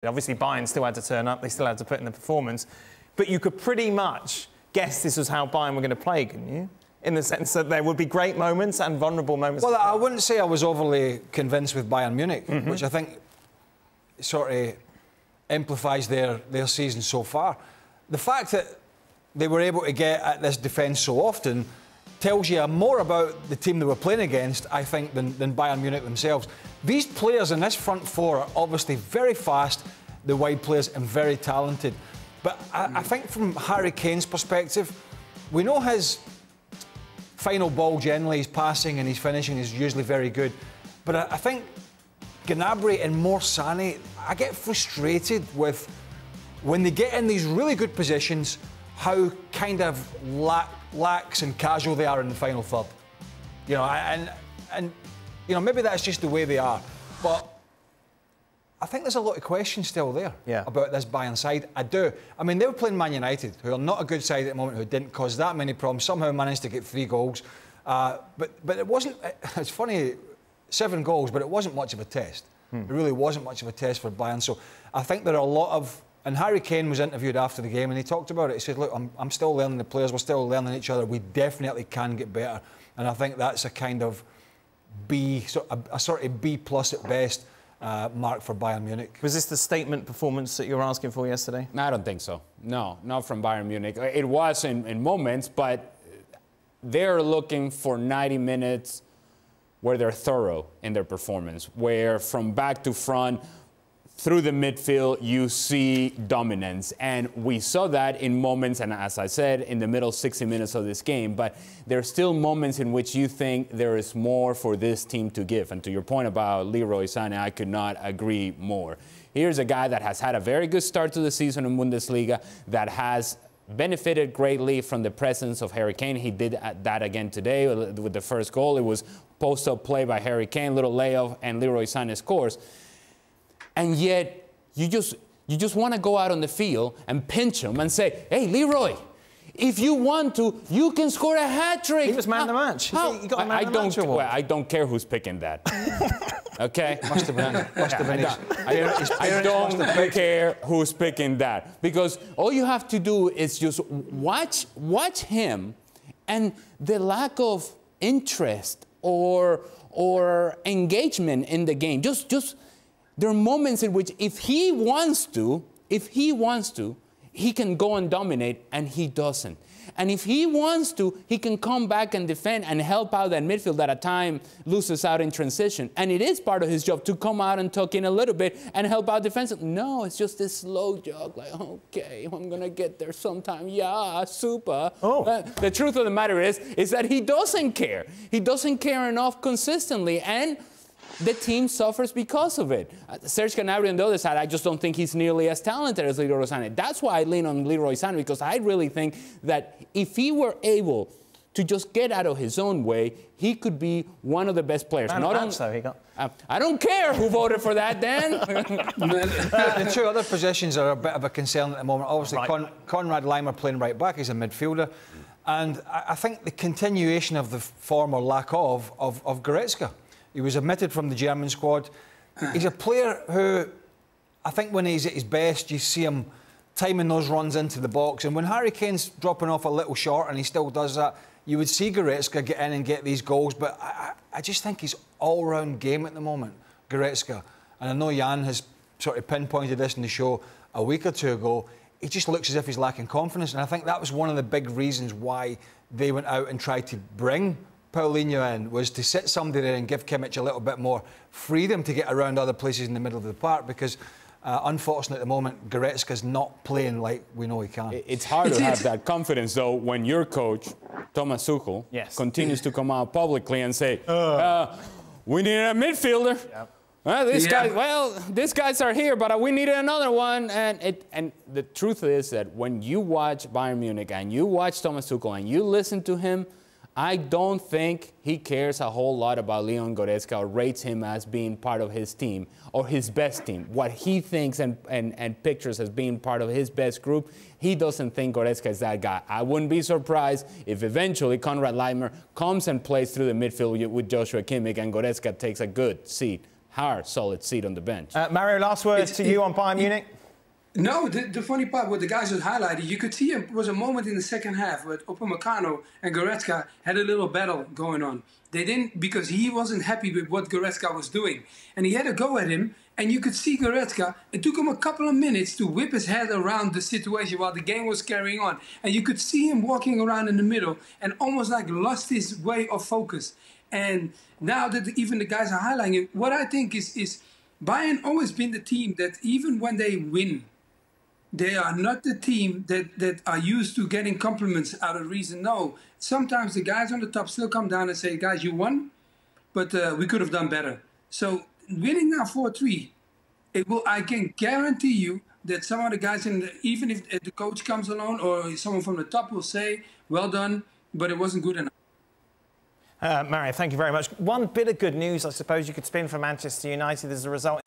Obviously, Bayern still had to turn up. They still had to put in the performance. But you could pretty much guess this was how Bayern were going to play, couldn't you? In the sense that there would be great moments and vulnerable moments. Well, I wouldn't say I was overly convinced with Bayern Munich, which I think sort of amplifies their season so far. The fact that they were able to get at this defence so often tells you more about the team they were playing against, I think, than Bayern Munich themselves. These players in this front four are obviously very fast, the wide players, and very talented. But I think from Harry Kane's perspective, we know his final ball generally, his passing and his finishing is usually very good. But I think Gnabry and more Sané, I get frustrated with when they get in these really good positions, how kind of lax and casual they are in the final third. You know, and you know, maybe that's just the way they are. But I think there's a lot of questions still there about this Bayern side. I do. I mean, they were playing Man United, who are not a good side at the moment, who didn't cause that many problems, somehow managed to get 3 goals. But it wasn't, it's funny, 7 goals, but it wasn't much of a test. It really wasn't much of a test for Bayern. So I think there are a lot of, and Harry Kane was interviewed after the game and he talked about it. He said, look, I'm still learning the players, we're still learning each other, we definitely can get better. And I think that's a kind of B, a sort of B+ at best, mark for Bayern Munich. Was this the statement performance that you were asking for yesterday? No, I don't think so. No, not from Bayern Munich. It was in moments, but they're looking for 90 minutes where they're thorough in their performance, where from back to front, through the midfield, you see dominance. And we saw that in moments, and as I said, in the middle 60 minutes of this game. But there are still moments in which you think there is more for this team to give. And to your point about Leroy Sané, I could not agree more. Here's a guy that has had a very good start to the season in Bundesliga, that has benefited greatly from the presence of Harry Kane. He did that again today with the first goal. It was post-up play by Harry Kane, little layoff, and Leroy Sané scores. And yet, you just want to go out on the field and pinch him and say, hey, Leroy, if you want to, you can score a hat-trick. He was man of the match. He got man of the match award. I don't care who's picking that. Okay? Must have been. I don't care who's picking that. Because all you have to do is just watch him, and the lack of interest or engagement in the game. There are moments in which if he wants to, he can go and dominate, and he doesn't. And if he wants to, he can come back and defend and help out that midfield that at times loses out in transition. And it is part of his job to come out and tuck in a little bit and help out defensively. No, it's just this slow jog, like, okay, I'm going to get there sometime. Yeah, super. The truth of the matter is that he doesn't care. He doesn't care enough consistently. And the team suffers because of it. Serge Gnabry on the other side, I just don't think he's nearly as talented as Leroy Sané. That's why I lean on Leroy Sané, because I really think that if he were able to just get out of his own way, he could be one of the best players. Not on, so he got. I don't care who voted for that, Dan. The 2 other positions are a bit of a concern at the moment. Obviously, Konrad Laimer playing right back, he's a midfielder. And I think the continuation of the form or lack of Goretzka. He was omitted from the German squad. He's a player who, I think when he's at his best, you see him timing those runs into the box. And when Harry Kane's dropping off a little short, and he still does that, you would see Goretzka get in and get these goals. But I just think he's all-round game at the moment, Goretzka. And I know Jan has sort of pinpointed this in the show a week or 2 ago. He just looks as if he's lacking confidence. And I think that was one of the big reasons why they went out and tried to bring Paulinho in, was to sit somebody there and give Kimmich a little bit more freedom to get around other places in the middle of the park, because unfortunately at the moment Goretzka's not playing like we know he can. It's hard to have that confidence though when your coach, Thomas Tuchel, continues to come out publicly and say, we need a midfielder. These guys are here, but we needed another one. And the truth is that when you watch Bayern Munich and you watch Thomas Tuchel and you listen to him, I don't think he cares a whole lot about Leon Goretzka or rates him as being part of his team or his best team. What he thinks and pictures as being part of his best group, he doesn't think Goretzka is that guy. I wouldn't be surprised if eventually Konrad Laimer comes and plays through the midfield with Joshua Kimmich and Goretzka takes a good seat hard, solid seat on the bench. Mario, last word to you on Bayern Munich? No, the funny part, what the guys had highlighted, you could see it was a moment in the second half where Upamecano and Goretzka had a little battle going on. They didn't, because he wasn't happy with what Goretzka was doing. And he had a go at him, and you could see Goretzka, it took him a couple of minutes to whip his head around the situation while the game was carrying on. And you could see him walking around in the middle and almost like lost his way of focus. And now that even the guys are highlighting it, what I think is Bayern always been the team that even when they win, they are not the team that are used to getting compliments out of reason. No, sometimes the guys on the top still come down and say, guys, you won, but we could have done better. So winning now 4-3, I can guarantee you that some of the guys, even if the coach comes along or someone from the top will say, well done, but it wasn't good enough. Mario, thank you very much. One bit of good news, I suppose, you could spin for Manchester United as a result.